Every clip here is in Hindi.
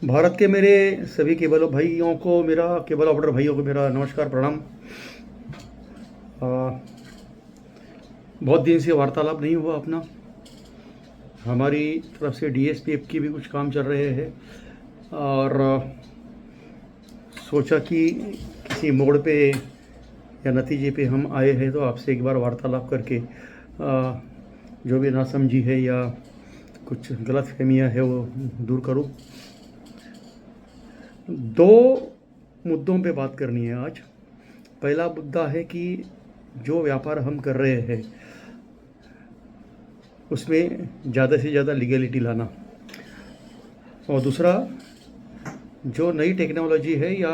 भारत के मेरे सभी केबल भाइयों को मेरा केबल ऑपरेटर भाइयों को मेरा नमस्कार प्रणाम। बहुत दिन से वार्तालाप नहीं हुआ अपना। हमारी तरफ से डीएसपीएफ की भी कुछ काम चल रहे हैं और सोचा कि किसी मोड़ पे या नतीजे पे हम आए हैं तो आपसे एक बार वार्तालाप करके जो भी नासमझी है या कुछ गलत फहमियाँ है वो दूर करूँ। दो मुद्दों पे बात करनी है आज। पहला मुद्दा है कि जो व्यापार हम कर रहे हैं उसमें ज़्यादा से ज़्यादा लीगलिटी लाना, और दूसरा जो नई टेक्नोलॉजी है या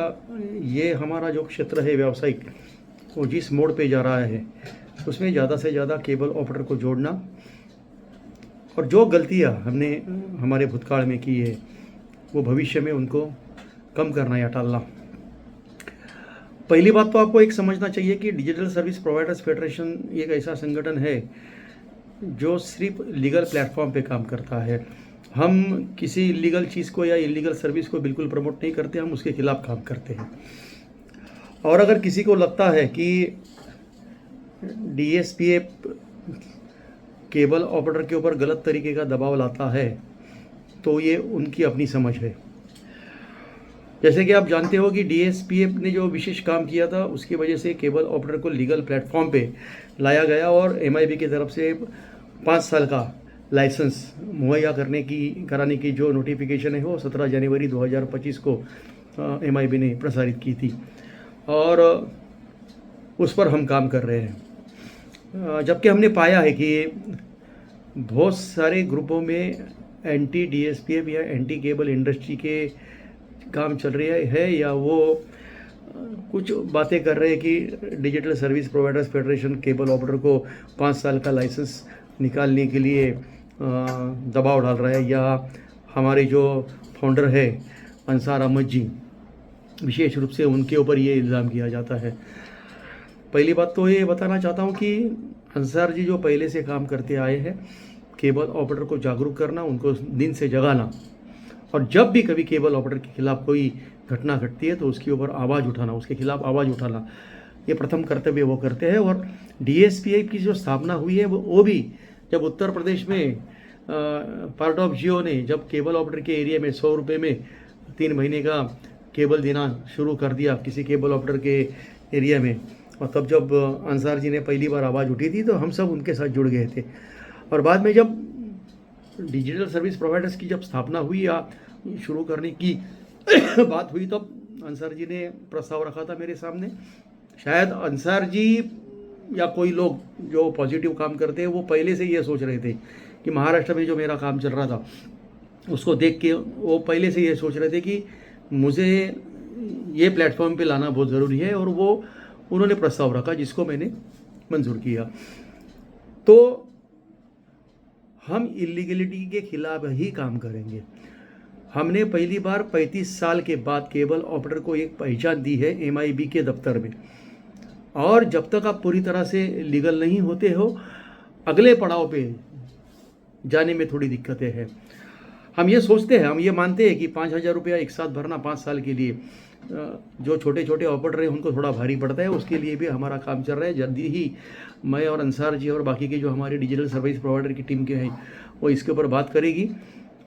ये हमारा जो क्षेत्र है व्यावसायिक, वो जिस मोड़ पे जा रहा है उसमें ज़्यादा से ज़्यादा केबल ऑपरेटर को जोड़ना, और जो गलतियां हमने हमारे भूतकाल में की है वो भविष्य में उनको कम करना या टालना। पहली बात तो आपको एक समझना चाहिए कि डिजिटल सर्विस प्रोवाइडर्स फेडरेशन एक ऐसा संगठन है जो सिर्फ लीगल प्लेटफॉर्म पे काम करता है। हम किसी इलीगल चीज़ को या इलीगल सर्विस को बिल्कुल प्रमोट नहीं करते, हम उसके खिलाफ काम करते हैं। और अगर किसी को लगता है कि डीएसपीएफ केबल ऑपरेटर के ऊपर गलत तरीके का दबाव लाता है तो ये उनकी अपनी समझ है। जैसे कि आप जानते हो कि डीएसपीएफ ने जो विशेष काम किया था उसकी वजह से केबल ऑपरेटर को लीगल प्लेटफॉर्म पे लाया गया और एमआईबी की तरफ से 5 साल का लाइसेंस मुहैया कराने की जो नोटिफिकेशन है वो 17 जनवरी 2025 को एमआईबी ने प्रसारित की थी और उस पर हम काम कर रहे हैं। जबकि हमने पाया है कि बहुत सारे ग्रुपों में एंटी डीएसपीएफ या एंटी केबल इंडस्ट्री के काम चल रही है या वो कुछ बातें कर रहे हैं कि digital service providers federation cable operator को 5 साल का लाइसेंस निकालने के लिए दबाव डाल रहा है, या हमारे जो फाउंडर है अंसार अहमद जी, विशेष रूप से उनके ऊपर ये इल्ज़ाम किया जाता है। पहली बात तो ये बताना चाहता हूँ कि अंसार जी जो पहले से काम करते आए हैं, केबल ऑपरेटर को जागरूक करना, उनको नींद से जगाना, और जब भी कभी केबल ऑपरेटर के खिलाफ कोई घटना घटती है तो उसके ऊपर आवाज़ उठाना, उसके खिलाफ आवाज़ उठाना, ये प्रथम कर्तव्य वो करते हैं। और डीएसपीआई की जो स्थापना हुई है वो भी जब उत्तर प्रदेश में पार्ट ऑफ जियो ने जब केबल ऑपरेटर के एरिया में 100 रुपये में 3 महीने का केबल देना शुरू कर दिया किसी केबल ऑपरेटर के एरिया में, और तब जब अंसार जी ने पहली बार आवाज़ उठी थी तो हम सब उनके साथ जुड़ गए थे। और बाद में जब डिजिटल सर्विस प्रोवाइडर्स की जब स्थापना हुई या शुरू करने की बात हुई तब अंसार जी ने प्रस्ताव रखा था मेरे सामने। शायद अंसार जी या कोई लोग जो पॉजिटिव काम करते हैं वो पहले से ये सोच रहे थे कि महाराष्ट्र में जो मेरा काम चल रहा था उसको देख के वो पहले से ये सोच रहे थे कि मुझे ये प्लेटफॉर्म पे लाना बहुत ज़रूरी है, और वो उन्होंने प्रस्ताव रखा जिसको मैंने मंजूर किया। तो हम इलीगलिटी के खिलाफ ही काम करेंगे। हमने पहली बार 35 साल के बाद केबल ऑपरेटर को एक पहचान दी है एमआईबी के दफ्तर में, और जब तक आप पूरी तरह से लीगल नहीं होते हो अगले पड़ाव पे जाने में थोड़ी दिक्कतें हैं। हम ये सोचते हैं, हम ये मानते हैं कि 5,000 रुपया एक साथ भरना 5 साल के लिए जो छोटे छोटे ऑपरेटर हैं उनको थोड़ा भारी पड़ता है, उसके लिए भी हमारा काम चल रहा है। जल्दी ही मैं और अंसार जी और बाकी के जो हमारी डिजिटल सर्विस प्रोवाइडर की टीम के हैं वो इसके ऊपर बात करेगी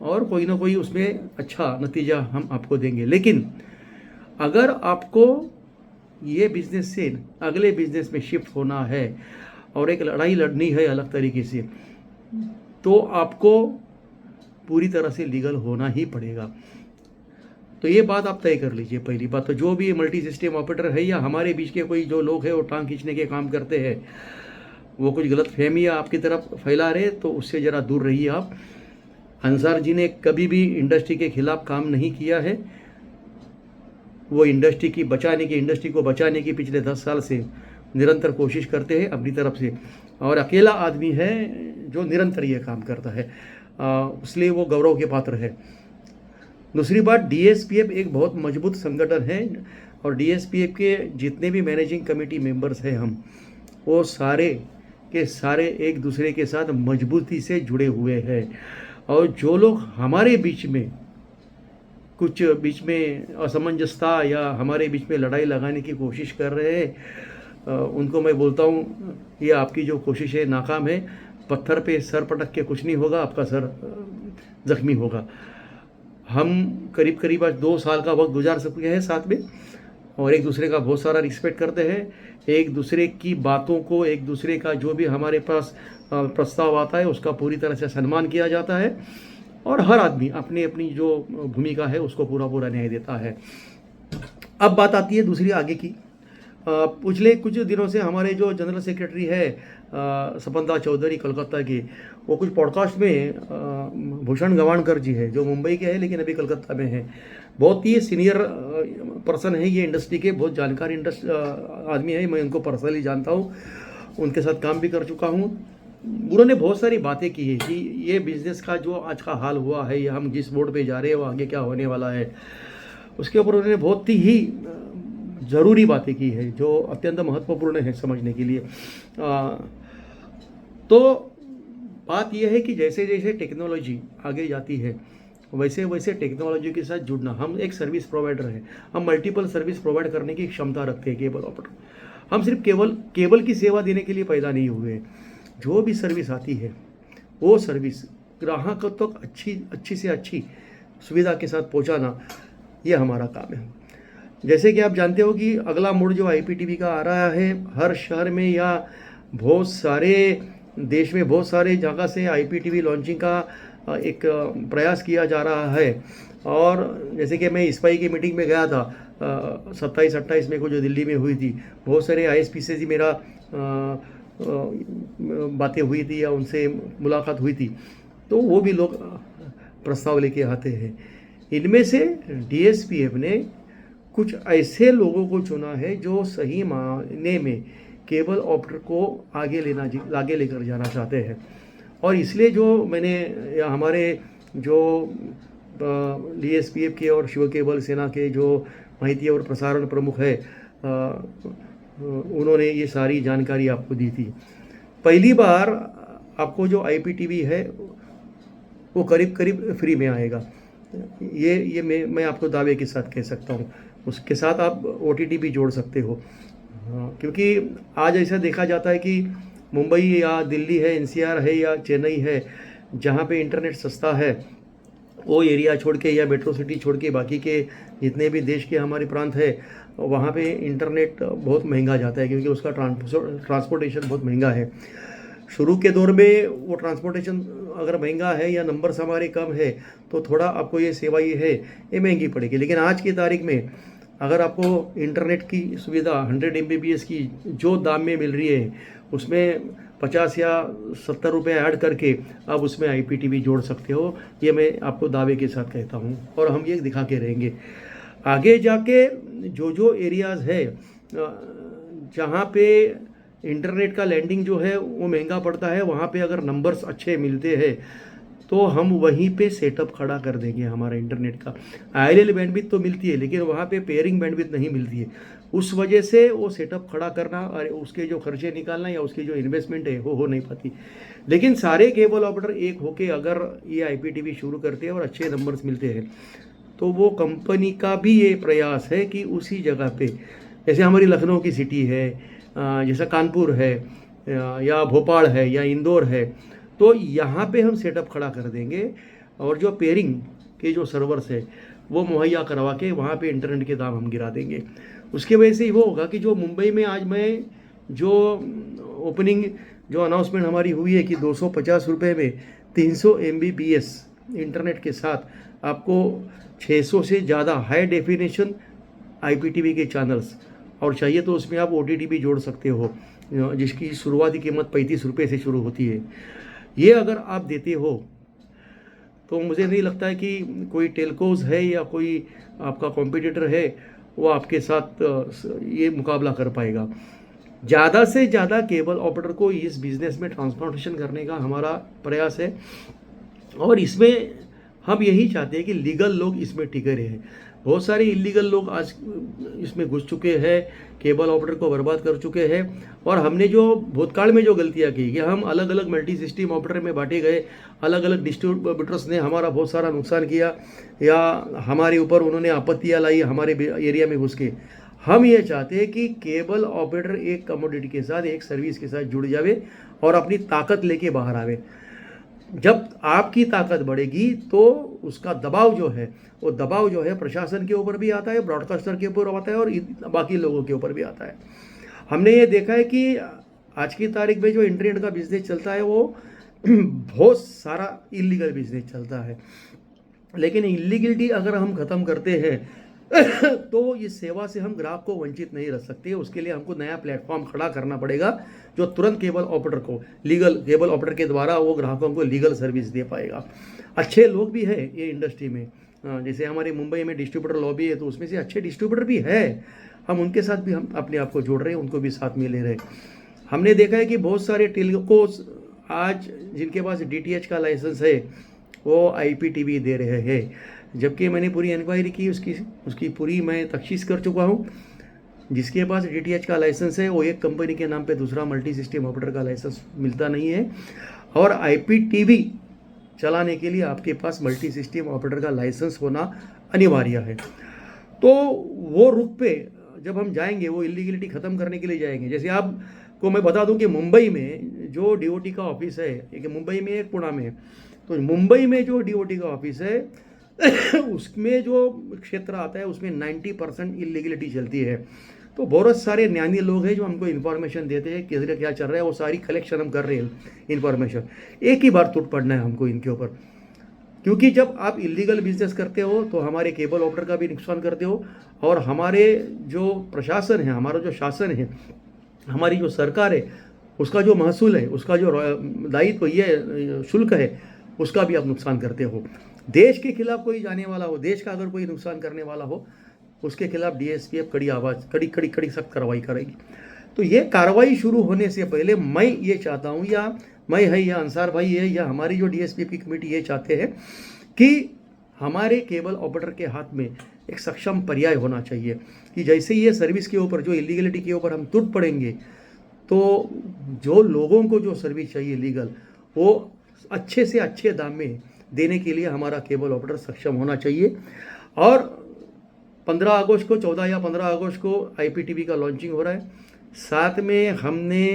और कोई ना कोई उसमें अच्छा नतीजा हम आपको देंगे। लेकिन अगर आपको ये बिज़नेस से अगले बिज़नेस में शिफ्ट होना है और एक लड़ाई लड़नी है अलग तरीके से, तो आपको पूरी तरह से लीगल होना ही पड़ेगा। तो ये बात आप तय कर लीजिए। पहली बात तो जो भी मल्टी सिस्टम ऑपरेटर है या हमारे बीच के कोई जो लोग हैं वो टांग खींचने के काम करते हैं, वो कुछ गलत फहमियाँ आपकी तरफ फैला रहे तो उससे ज़रा दूर रहिए आप। अंसार जी ने कभी भी इंडस्ट्री के खिलाफ काम नहीं किया है। वो इंडस्ट्री को बचाने की पिछले 10 साल से निरंतर कोशिश करते हैं अपनी तरफ से, और अकेला आदमी है जो निरंतर ये काम करता है, इसलिए वो गौरव के पात्र है। दूसरी बात, डीएसपीएफ एक बहुत मजबूत संगठन है और डीएसपीएफ के जितने भी मैनेजिंग कमेटी मेंबर्स हैं हम, वो सारे के सारे एक दूसरे के साथ मजबूती से जुड़े हुए हैं। और जो लोग हमारे बीच में कुछ बीच में असमंजसता या हमारे बीच में लड़ाई लगाने की कोशिश कर रहे हैं, उनको मैं बोलता हूँ ये आपकी जो कोशिश है नाकाम है। पत्थर पे सर पटक के कुछ नहीं होगा, आपका सर जख्मी होगा। हम करीब करीब आज 2 साल का वक्त गुजार सकते हैं साथ में, और एक दूसरे का बहुत सारा रिस्पेक्ट करते हैं। एक दूसरे की बातों को, एक दूसरे का जो भी हमारे पास प्रस्ताव आता है उसका पूरी तरह से सम्मान किया जाता है, और हर आदमी अपनी अपनी जो भूमिका है उसको पूरा पूरा न्याय देता है। अब बात आती है दूसरी आगे की। पिछले कुछ दिनों से हमारे जो जनरल सेक्रेटरी है सपंदा चौधरी कलकत्ता की, वो कुछ पॉडकास्ट में भूषण गवाणकर जी है जो मुंबई के हैं लेकिन अभी कलकत्ता में है। बहुत ही सीनियर पर्सन है ये इंडस्ट्री के, बहुत जानकार आदमी है। मैं उनको पर्सनली जानता हूँ, उनके साथ काम भी कर चुका हूँ। उन्होंने बहुत सारी बातें की है कि ये बिज़नेस का जो आज का हाल हुआ है, या हम जिस बोर्ड पे जा रहे हैं वो आगे क्या होने वाला है, उसके ऊपर उन्होंने बहुत ही ज़रूरी बातें की है जो अत्यंत महत्वपूर्ण है समझने के लिए। तो बात यह है कि जैसे जैसे टेक्नोलॉजी आगे जाती है वैसे वैसे टेक्नोलॉजी के साथ जुड़ना। हम एक सर्विस प्रोवाइडर हैं, हम मल्टीपल सर्विस प्रोवाइड करने की क्षमता रखते हैं केबल ऑपरेटर। हम सिर्फ केबल की सेवा देने के लिए पैदा नहीं हुए। जो भी सर्विस आती है वो सर्विस ग्राहक तक अच्छी से अच्छी सुविधा के साथ पहुंचाना, ये हमारा काम है। जैसे कि आप जानते हो कि अगला मोड जो IPTV का आ रहा है, हर शहर में या बहुत सारे देश में बहुत सारे जगह से IPTV लॉन्चिंग का एक प्रयास किया जा रहा है। और जैसे कि मैं ISPI की मीटिंग में गया था 27-28 मई को जो दिल्ली में हुई थी, बहुत सारे ISP से जी मेरा बातें हुई थी या उनसे मुलाकात हुई थी, तो वो भी लोग प्रस्ताव लेके आते हैं। इनमें से DSPF ने कुछ ऐसे लोगों को चुना है जो सही मायने में केबल ऑपरेटर को आगे लेकर जाना चाहते हैं। और इसलिए जो मैंने या हमारे जो DSPF के और शिव केबल सेना के जो माहिती और प्रसारण प्रमुख है, उन्होंने ये सारी जानकारी आपको दी थी। पहली बार आपको जो IPTV है वो करीब करीब फ्री में आएगा, ये मैं आपको दावे के साथ कह सकता हूँ। उसके साथ आप OTT भी जोड़ सकते हो, क्योंकि आज ऐसा देखा जाता है कि मुंबई या दिल्ली है, NCR है या चेन्नई है, जहाँ पे इंटरनेट सस्ता है वो एरिया छोड़ के या मेट्रो सिटी छोड़ के बाकी के जितने भी देश के हमारे प्रांत है वहाँ पे इंटरनेट बहुत महंगा जाता है, क्योंकि उसका ट्रांसपोर्टेशन बहुत महंगा है। शुरू के दौर में वो ट्रांसपोर्टेशन अगर महंगा है या नंबर्स हमारे कम है तो थोड़ा आपको ये सेवा ये महंगी पड़ेगी। लेकिन आज की तारीख में अगर आपको इंटरनेट की सुविधा 100 MBPS की जो दाम में मिल रही है, उसमें 50 या 70 रुपये ऐड करके आप उसमें IPTV जोड़ सकते हो। ये मैं आपको दावे के साथ कहता हूँ, और हम ये दिखा के रहेंगे आगे जाके। जो एरियाज़ है जहाँ पे इंटरनेट का लैंडिंग जो है वो महंगा पड़ता है, वहाँ पे अगर नंबर्स अच्छे मिलते हैं तो हम वहीं पे सेटअप खड़ा कर देंगे हमारा इंटरनेट का। ILL बैंडविड्थ तो मिलती है लेकिन वहाँ पे पेयरिंग बैंडविड्थ नहीं मिलती है, उस वजह से वो सेटअप खड़ा करना और उसके जो खर्चे निकालना या उसकी जो इन्वेस्टमेंट है वो हो नहीं पाती। लेकिन सारे केबल ऑपरेटर एक होके अगर ये IPTV शुरू करते हैं और अच्छे नंबर्स मिलते हैं तो वो कंपनी का भी ये प्रयास है कि उसी जगह पे, जैसे हमारी लखनऊ की सिटी है, जैसा कानपुर है या भोपाल है या इंदौर है, तो यहाँ पे हम सेटअप खड़ा कर देंगे और जो पेयरिंग के जो सर्वर्स है वो मुहैया करवा के वहाँ पे इंटरनेट के दाम हम गिरा देंगे। उसके वजह से वो होगा कि जो मुंबई में आज मैं जो ओपनिंग जो अनाउंसमेंट हमारी हुई है कि 250 रुपये में 300 MBPS इंटरनेट के साथ आपको 600 से ज़्यादा हाई डेफिनेशन IPTV के चैनल्स, और चाहिए तो उसमें आप OTT भी जोड़ सकते हो, जिसकी शुरुआती कीमत 35 रुपये से शुरू होती है। ये अगर आप देते हो तो मुझे नहीं लगता है कि कोई टेलकोज है या कोई आपका कॉम्पिटिटर है वो आपके साथ ये मुकाबला कर पाएगा। ज़्यादा से ज़्यादा केबल ऑपरेटर को इस बिज़नेस में ट्रांसपोर्टेशन करने का हमारा प्रयास है, और इसमें हम यही चाहते हैं कि लीगल लोग इसमें टिके रहे। बहुत सारे इलीगल लोग आज इसमें घुस चुके हैं, केबल ऑपरेटर को बर्बाद कर चुके हैं। और हमने जो भूतकाल में जो गलतियां की कि हम अलग अलग मल्टी सिस्टम ऑपरेटर में बांटे गए, अलग अलग डिस्ट्रीब्यूटर्स ने हमारा बहुत सारा नुकसान किया, या हमारे ऊपर उन्होंने आपत्तियां लाई हमारे एरिया में घुस के। हम ये चाहते हैं कि केबल ऑपरेटर एक कमोडिटी के साथ, एक सर्विस के साथ जुड़ जावे और अपनी ताकत लेके बाहर आवे। जब आपकी ताकत बढ़ेगी तो उसका दबाव जो है, वो दबाव जो है प्रशासन के ऊपर भी आता है, ब्रॉडकास्टर के ऊपर आता है, और बाकी लोगों के ऊपर भी आता है। हमने ये देखा है कि आज की तारीख में जो इंटरनेट का बिजनेस चलता है वो बहुत सारा इलीगल बिजनेस चलता है। लेकिन इलीगलिटी अगर हम ख़त्म करते हैं तो इस सेवा से हम ग्राहक को वंचित नहीं रख सकते। उसके लिए हमको नया प्लेटफॉर्म खड़ा करना पड़ेगा जो तुरंत केबल ऑपरेटर को, लीगल केबल ऑपरेटर के द्वारा वो ग्राहकों को लीगल सर्विस दे पाएगा। अच्छे लोग भी है ये इंडस्ट्री में, जैसे हमारे मुंबई में डिस्ट्रीब्यूटर लॉबी है, तो उसमें से अच्छे डिस्ट्रीब्यूटर भी है। हम उनके साथ भी हम अपने आप को जोड़ रहे हैं, उनको भी साथ में ले रहे हैं। हमने देखा है कि बहुत सारे टेलीकोस आज जिनके पास DTH का लाइसेंस है वो IPTV दे रहे हैं, जबकि मैंने पूरी इंक्वायरी की, उसकी पूरी मैं तफ्तीश कर चुका हूँ। जिसके पास DTH का लाइसेंस है वो एक कंपनी के नाम पे दूसरा मल्टी सिस्टम ऑपरेटर का लाइसेंस मिलता नहीं है, और IPTV चलाने के लिए आपके पास मल्टी सिस्टम ऑपरेटर का लाइसेंस होना अनिवार्य है। तो वो रुख पे जब हम जाएंगे, वो इलीगलिटी ख़त्म करने के लिए जाएंगे। जैसे आपको मैं बता दूं कि मुंबई में जो DOT का ऑफिस है, एक मुंबई में एक पुणे में है, तो मुंबई में जो DOT का ऑफिस है उसमें जो क्षेत्र आता है उसमें 90% इलीगलिटी चलती है। तो बहुत सारे ज्ञानी लोग हैं जो हमको इन्फॉर्मेशन देते हैं किधर क्या चल रहा है, वो सारी कलेक्शन हम कर रहे हैं इन्फॉर्मेशन। एक ही बार टूट पड़ना है हमको इनके ऊपर, क्योंकि जब आप इलीगल बिजनेस करते हो तो हमारे केबल ऑपरेटर का भी नुकसान करते हो, और हमारे जो प्रशासन है, हमारा जो शासन है, हमारी जो सरकार है, उसका जो महसूल है, उसका जो दायित्व ये शुल्क है, उसका भी आप नुकसान करते हो। देश के खिलाफ कोई जाने वाला हो, देश का अगर कोई नुकसान करने वाला हो, उसके खिलाफ DSPF कड़ी सख्त कार्रवाई करेगी। तो ये कार्रवाई शुरू होने से पहले मैं ये चाहता हूँ, या मैं है या अंसार भाई है या हमारी जो DSPF की कमेटी ये चाहते हैं कि हमारे केबल ऑपरेटर के हाथ में एक सक्षम पर्याय होना चाहिए कि जैसे ये सर्विस के ऊपर, जो इलीगलिटी के ऊपर हम टूट पड़ेंगे, तो जो लोगों को जो सर्विस चाहिए लीगल, वो अच्छे से अच्छे दाम में देने के लिए हमारा केबल ऑपरेटर सक्षम होना चाहिए। और 15 अगस्त को, 14 या 15 अगस्त को IPTV का लॉन्चिंग हो रहा है। साथ में हमने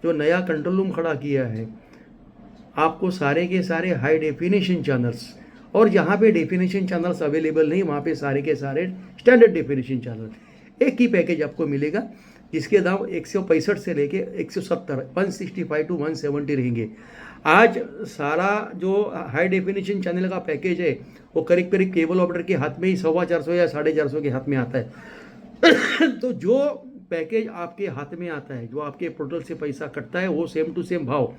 जो नया कंट्रोल रूम खड़ा किया है, आपको सारे के सारे हाई डेफिनेशन चैनल्स, और जहाँ पे डेफिनेशन चैनल्स अवेलेबल नहीं वहाँ पे सारे के सारे स्टैंडर्ड डेफिनेशन चैनल एक ही पैकेज आपको मिलेगा, जिसके दाम 165 से लेके 170, 165 to 170 रहेंगे। आज सारा जो हाई डेफिनेशन चैनल का पैकेज है वो करीब करीब केबल ऑपरेटर के हाथ में ही 450 या 450 के हाथ में आता है। तो जो पैकेज आपके हाथ में आता है, जो आपके पोर्टल से पैसा कटता है, वो सेम टू सेम भाव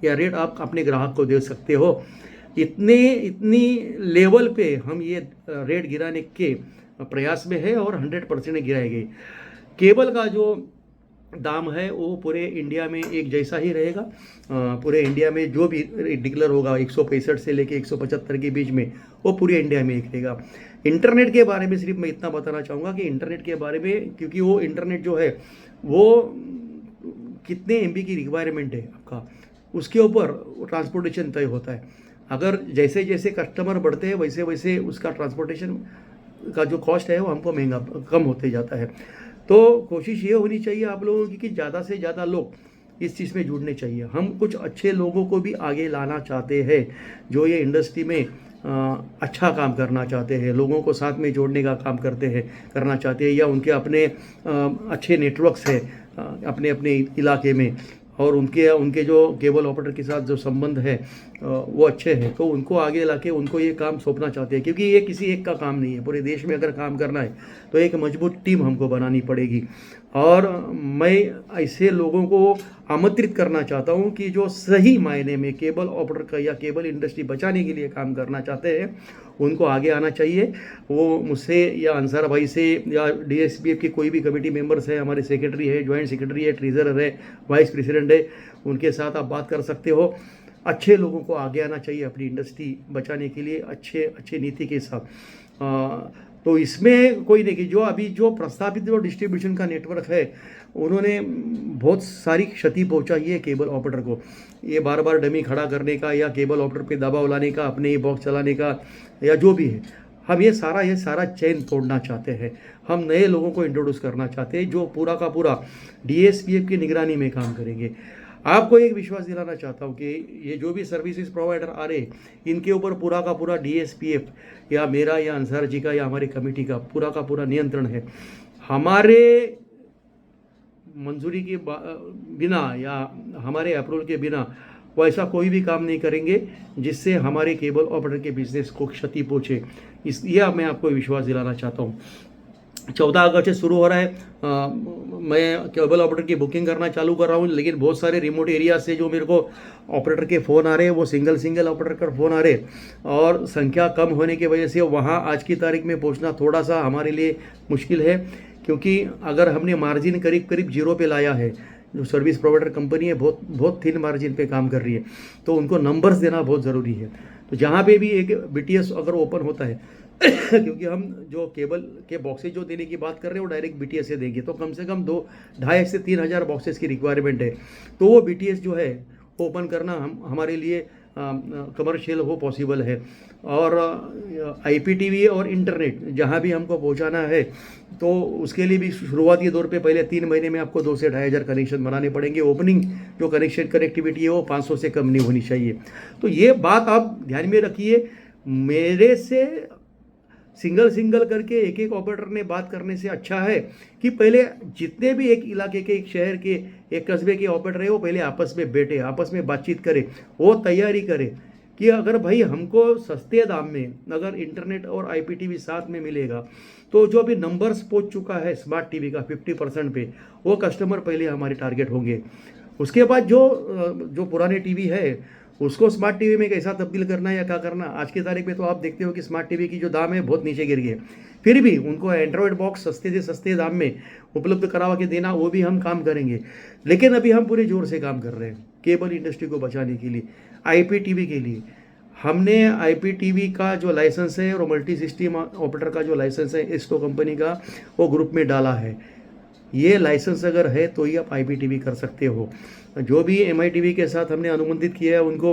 या रेट आप अपने ग्राहक को दे सकते हो। इतनी लेवल पे हम ये रेट गिराने के प्रयास में है, और 100% गिराएंगे। केबल का जो दाम है वो पूरे इंडिया में एक जैसा ही रहेगा। पूरे इंडिया में जो भी डिक्लेयर होगा 165 से लेके 175 के बीच में, वो पूरे इंडिया में एक रहेगा। इंटरनेट के बारे में सिर्फ मैं इतना बताना चाहूँगा कि इंटरनेट के बारे में, क्योंकि वो इंटरनेट जो है वो कितने MB की रिक्वायरमेंट है आपका, उसके ऊपर ट्रांसपोर्टेशन तय होता है। अगर जैसे जैसे कस्टमर बढ़ते हैं वैसे वैसे उसका ट्रांसपोर्टेशन का जो कॉस्ट है वो हमको महंगा कम होते जाता है। तो कोशिश ये होनी चाहिए आप लोगों की कि ज़्यादा से ज़्यादा लोग इस चीज़ में जुड़ने चाहिए। हम कुछ अच्छे लोगों को भी आगे लाना चाहते हैं जो ये इंडस्ट्री में अच्छा काम करना चाहते हैं, लोगों को साथ में जोड़ने का काम करना चाहते हैं, या उनके अपने अच्छे नेटवर्क्स है अपने अपने इलाके में, और उनके जो केबल ऑपरेटर के साथ जो संबंध है वो अच्छे हैं, तो उनको आगे लाके उनको ये काम सौंपना चाहते हैं। क्योंकि ये किसी एक का काम नहीं है, पूरे देश में अगर काम करना है तो एक मजबूत टीम हमको बनानी पड़ेगी। और मैं ऐसे लोगों को आमंत्रित करना चाहता हूँ कि जो सही मायने में केबल ऑपरेटर का या केबल इंडस्ट्री बचाने के लिए काम करना चाहते हैं, उनको आगे आना चाहिए। वो मुझसे या अंसार भाई से या DSPF के कोई भी कमेटी मेंबर्स है, हमारे सेक्रेटरी है, ज्वाइंट सेक्रेटरी है, ट्रेजरर है, वाइस प्रेसिडेंट है, उनके साथ आप बात कर सकते हो। अच्छे लोगों को आगे आना चाहिए अपनी इंडस्ट्री बचाने के लिए अच्छे अच्छे नीति के साथ। तो इसमें कोई नहीं कि जो अभी जो प्रस्तावित जो डिस्ट्रीब्यूशन का नेटवर्क है उन्होंने बहुत सारी क्षति पहुंचाई है केबल ऑपरेटर को। ये बार बार डमी खड़ा करने का या केबल ऑपरेटर पे दबाव लाने का, अपने ही बॉक्स चलाने का या जो भी है, हम ये सारा चेन तोड़ना चाहते हैं। हम नए लोगों को इंट्रोड्यूस करना चाहते हैं जो पूरा का पूरा DSPF की निगरानी में काम करेंगे। आपको एक विश्वास दिलाना चाहता हूँ कि ये जो भी सर्विसेज प्रोवाइडर आ रहे इनके ऊपर पूरा का पूरा DSPF या मेरा या अंसार जी का या हमारी कमेटी का पूरा नियंत्रण है। हमारे मंजूरी के बिना या हमारे अप्रूवल के बिना वो ऐसा कोई भी काम नहीं करेंगे जिससे हमारे केबल ऑपरेटर के बिजनेस को क्षति पहुँचे। इसलिए मैं आपको विश्वास दिलाना चाहता हूँ। 14 अगस्त से शुरू हो रहा है। मैं केबल ऑपरेटर की बुकिंग करना चालू कर रहा हूँ, लेकिन बहुत सारे रिमोट एरिया से जो मेरे को ऑपरेटर के फ़ोन आ रहे हैं वो सिंगल ऑपरेटर का फ़ोन आ रहे और संख्या कम होने की वजह से वहाँ आज की तारीख में पहुँचना थोड़ा सा हमारे लिए मुश्किल है, क्योंकि अगर हमने मार्जिन करीब जीरो पे लाया है, जो सर्विस प्रोवाइडर कंपनी है बहुत थिन मार्जिन पे काम कर रही है, तो उनको नंबर्स देना बहुत ज़रूरी है। तो जहाँ पे भी एक BTS अगर ओपन होता है क्योंकि हम जो केबल के बॉक्सेज जो देने की बात कर रहे हैं वो डायरेक्ट BTS से देंगे, तो कम से कम 2,500 से 3,000 बॉक्सेस की रिक्वायरमेंट है। तो वो BTS जो है ओपन करना हमारे लिए कमर्शियल हो पॉसिबल है। और IPTV और इंटरनेट जहाँ भी हमको पहुँचाना है तो उसके लिए भी शुरुआती दौर पे पहले 3 महीने में आपको 2 से 2,500 कनेक्शन बनाने पड़ेंगे। ओपनिंग जो कनेक्टिविटी है वो 500 से कम नहीं होनी चाहिए। तो ये बात आप ध्यान में रखिए। मेरे से सिंगल करके एक ऑपरेटर ने बात करने से अच्छा है कि पहले जितने भी एक इलाके के, एक शहर के, एक कस्बे के ऑपरेटर है वो पहले आपस में बैठे, आपस में बातचीत करें, वो तैयारी करें कि अगर भाई हमको सस्ते दाम में अगर इंटरनेट और IPTV साथ में मिलेगा तो जो भी नंबर्स पहुंच चुका है स्मार्ट टीवी का 50% पे, वो कस्टमर पहले हमारे टारगेट होंगे। उसके बाद जो पुराने टीवी है उसको स्मार्ट टीवी में कैसा तब्दील करना है या क्या करना। आज की तारीख में तो आप देखते हो कि स्मार्ट टीवी की जो दाम है बहुत नीचे गिर गए, फिर भी उनको एंड्रॉयड बॉक्स सस्ते से सस्ते दाम में उपलब्ध करवा के देना, वो भी हम काम करेंगे। लेकिन अभी हम पूरे जोर से काम कर रहे हैं केबल इंडस्ट्री को बचाने के लिए, IPTV के लिए। हमने IPTV का जो लाइसेंस है और मल्टी सिस्टम ऑपरेटर का जो लाइसेंस है एस्टो कंपनी का, वो ग्रुप में डाला है। ये लाइसेंस अगर है तो ही आप IPTV कर सकते हो। जो भी MITV के साथ हमने अनुबंधित किया है उनको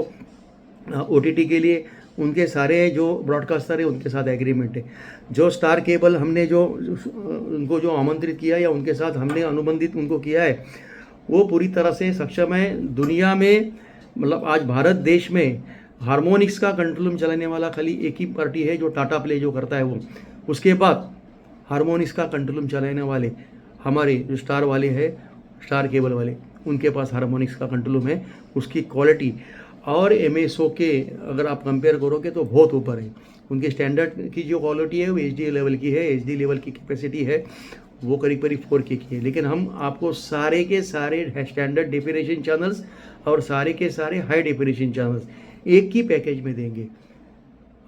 OTT के लिए, उनके सारे जो ब्रॉडकास्टर है उनके साथ एग्रीमेंट है। जो स्टार केबल हमने जो उनको जो आमंत्रित किया या उनके साथ हमने अनुबंधित उनको किया है वो पूरी तरह से सक्षम है। दुनिया में मतलब आज भारत देश में हार्मोनिक्स का कंट्रोल चलाने वाला खाली एक ही पार्टी है जो टाटा प्ले जो करता है वो। उसके बाद हार्मोनिक्स का कंट्रोल चलाने वाले हमारे जो स्टार वाले हैं, स्टार केबल वाले, उनके पास हार्मोनिक्स का कंट्रोल है। उसकी क्वालिटी और MSO के अगर आप कंपेयर करोगे तो बहुत ऊपर है। उनके स्टैंडर्ड की जो क्वालिटी है वो HD लेवल की है, HD लेवल की कैपेसिटी है वो करीब 4K की है। लेकिन हम आपको सारे के सारे स्टैंडर्ड डेफिनेशन चैनल्स और सारे के सारे हाई डेफिनेशन चैनल्स एक ही पैकेज में देंगे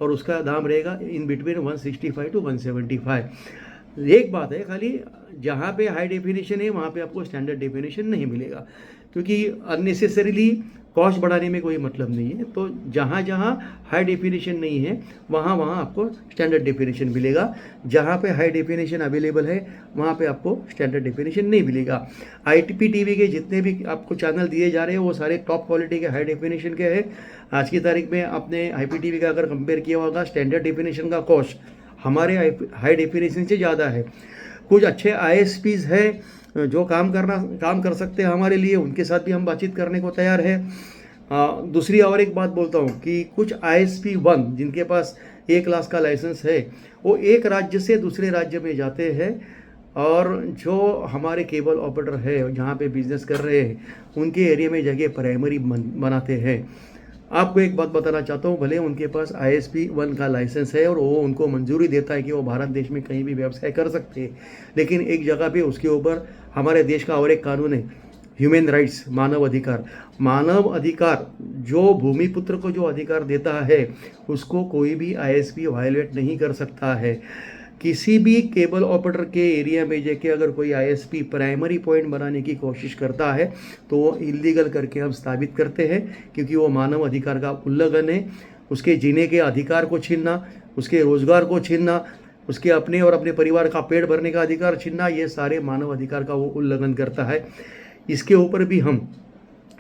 और उसका दाम रहेगा इन बिटवीन 165 to 175। एक बात है खाली, जहाँ पे हाई डेफिनेशन है वहाँ पे आपको स्टैंडर्ड डेफिनेशन नहीं मिलेगा, क्योंकि अननेसेसरीली कॉस्ट बढ़ाने में कोई मतलब नहीं है। तो जहाँ जहाँ हाई डेफिनेशन नहीं है वहाँ वहाँ आपको स्टैंडर्ड डेफिनेशन मिलेगा। जहाँ पे हाई डेफिनेशन अवेलेबल है वहाँ पे आपको स्टैंडर्ड डेफिनेशन नहीं मिलेगा। IPTV के जितने भी आपको चैनल दिए जा रहे हैं वो सारे टॉप क्वालिटी के हाई डेफिनेशन के हैं। आज की तारीख में आपने IPTV का अगर कंपेयर किया होगा, स्टैंडर्ड डेफिनेशन का कॉस्ट हमारे हाई डेफिनेशन से ज़्यादा है। कुछ अच्छे ISPs है जो काम कर सकते हैं हमारे लिए, उनके साथ भी हम बातचीत करने को तैयार है। दूसरी और एक बात बोलता हूँ कि कुछ ISP 1 जिनके पास 1 लाख का लाइसेंस है वो एक राज्य से दूसरे राज्य में जाते हैं और जो हमारे केबल ऑपरेटर है जहाँ पे बिजनेस कर रहे हैं उनके एरिया में जगह प्राइमरी बनाते हैं। आपको एक बात बताना चाहता हूँ, भले उनके पास ISP 1 का लाइसेंस है और वो उनको मंजूरी देता है कि वो भारत देश में कहीं भी व्यवसाय कर सकते हैं, लेकिन एक जगह पे उसके ऊपर हमारे देश का और एक कानून है, ह्यूमन राइट्स, मानव अधिकार जो भूमिपुत्र को जो अधिकार देता है उसको कोई भी ISP वायलेट नहीं कर सकता है। किसी भी केबल ऑपरेटर के एरिया में जाके अगर कोई आईएसपी प्राइमरी पॉइंट बनाने की कोशिश करता है तो वो इलीगल करके हम साबित करते हैं, क्योंकि वो मानव अधिकार का उल्लंघन है। उसके जीने के अधिकार को छीनना, उसके रोजगार को छीनना, उसके अपने और अपने परिवार का पेट भरने का अधिकार छीनना, ये सारे मानव अधिकार का वो उल्लंघन करता है। इसके ऊपर भी हम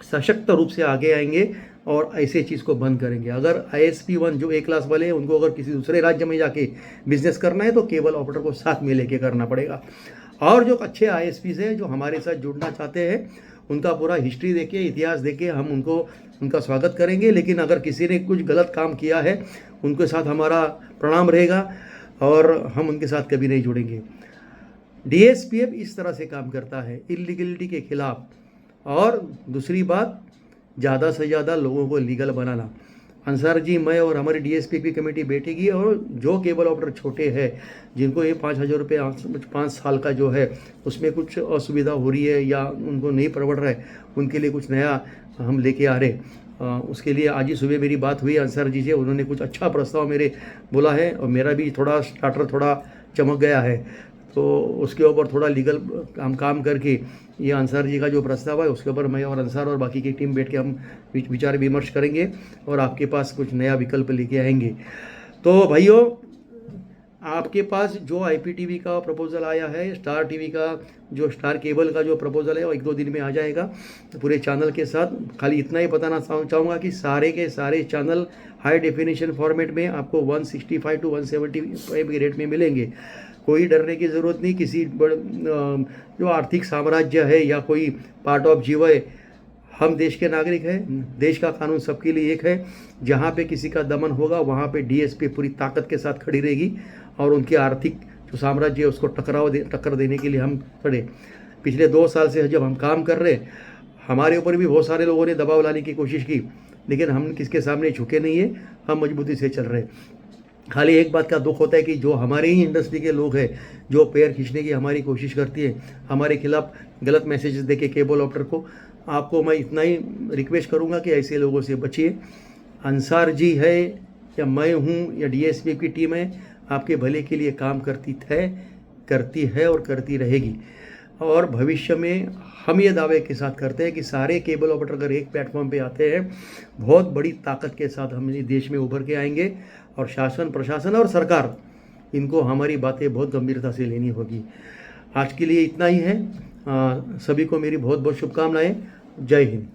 सशक्त रूप से आगे आएंगे और ऐसे चीज़ को बंद करेंगे। अगर ISP1 जो A क्लास वाले हैं उनको अगर किसी दूसरे राज्य में जाके बिजनेस करना है तो केबल ऑपरेटर को साथ में लेके करना पड़ेगा। और जो अच्छे ISPs हैं जो हमारे साथ जुड़ना चाहते हैं उनका पूरा हिस्ट्री देके, इतिहास देके हम उनका स्वागत करेंगे। लेकिन अगर किसी ने कुछ गलत काम किया है उनके साथ हमारा प्रणाम रहेगा और हम उनके साथ कभी नहीं जुड़ेंगे। DSPF इस तरह से काम करता है इलीगलिटी के खिलाफ। और दूसरी बात, ज़्यादा से ज़्यादा लोगों को लीगल बनाना। अंसार जी, मैं और हमारी DSPP कमेटी बैठेगी और जो केबल ऑपरेटर छोटे हैं जिनको ये 5,000 रुपये 5 साल का जो है उसमें कुछ असुविधा हो रही है या उनको नहीं परवड़ रहा है, उनके लिए कुछ नया हम लेके आ रहे। उसके लिए आज ही सुबह मेरी बात हुई अंसार जी से, उन्होंने कुछ अच्छा प्रस्ताव मेरे बोला है और मेरा भी थोड़ा स्टार्टर थोड़ा चमक गया है। तो उसके ऊपर थोड़ा लीगल हम काम करके ये अंसार जी का जो प्रस्ताव है उसके ऊपर मैं और अंसार और बाकी की टीम बैठ के हम विचार विमर्श करेंगे और आपके पास कुछ नया विकल्प लेके आएंगे। तो भाइयों, आपके पास जो IPTV का प्रपोज़ल आया है, स्टार टीवी का जो स्टार केबल का जो प्रपोज़ल है वो 1-2 दिन में आ जाएगा पूरे चैनल के साथ। खाली इतना ही बताना चाहूँगा कि सारे के सारे चैनल हाई डेफिनेशन फॉर्मेट में आपको 165 to 175 के रेट में मिलेंगे। कोई डरने की ज़रूरत नहीं। किसी जो आर्थिक साम्राज्य है या कोई पार्ट ऑफ जीव है, हम देश के नागरिक हैं। देश का कानून सबके लिए एक है। जहाँ पे किसी का दमन होगा वहाँ पे DSP पूरी ताकत के साथ खड़ी रहेगी और उनके आर्थिक जो साम्राज्य है उसको टक्कर देने के लिए हम खड़े। पिछले 2 साल से जब हम काम कर रहे, हमारे ऊपर भी बहुत सारे लोगों ने दबाव लाने की कोशिश की, लेकिन हम किसके सामने झुके नहीं है। हम मजबूती से चल रहे। खाली एक बात का दुख होता है कि जो हमारे ही इंडस्ट्री के लोग हैं जो पैर खींचने की हमारी कोशिश करती है, हमारे खिलाफ गलत मैसेजेस देके केबल ऑपरेटर को, आपको मैं इतना ही रिक्वेस्ट करूंगा कि ऐसे लोगों से बचिए। अंसार जी है या मैं हूं या DSP की टीम है, आपके भले के लिए काम करती है और करती रहेगी। और भविष्य में हम ये दावे के साथ करते हैं कि सारे केबल ऑपरेटर अगर एक प्लेटफॉर्म पे आते हैं, बहुत बड़ी ताकत के साथ हम देश में उभर के आएंगे और शासन, प्रशासन और सरकार, इनको हमारी बातें बहुत गंभीरता से लेनी होगी। आज के लिए इतना ही है। सभी को मेरी बहुत बहुत शुभकामनाएं। जय हिंद।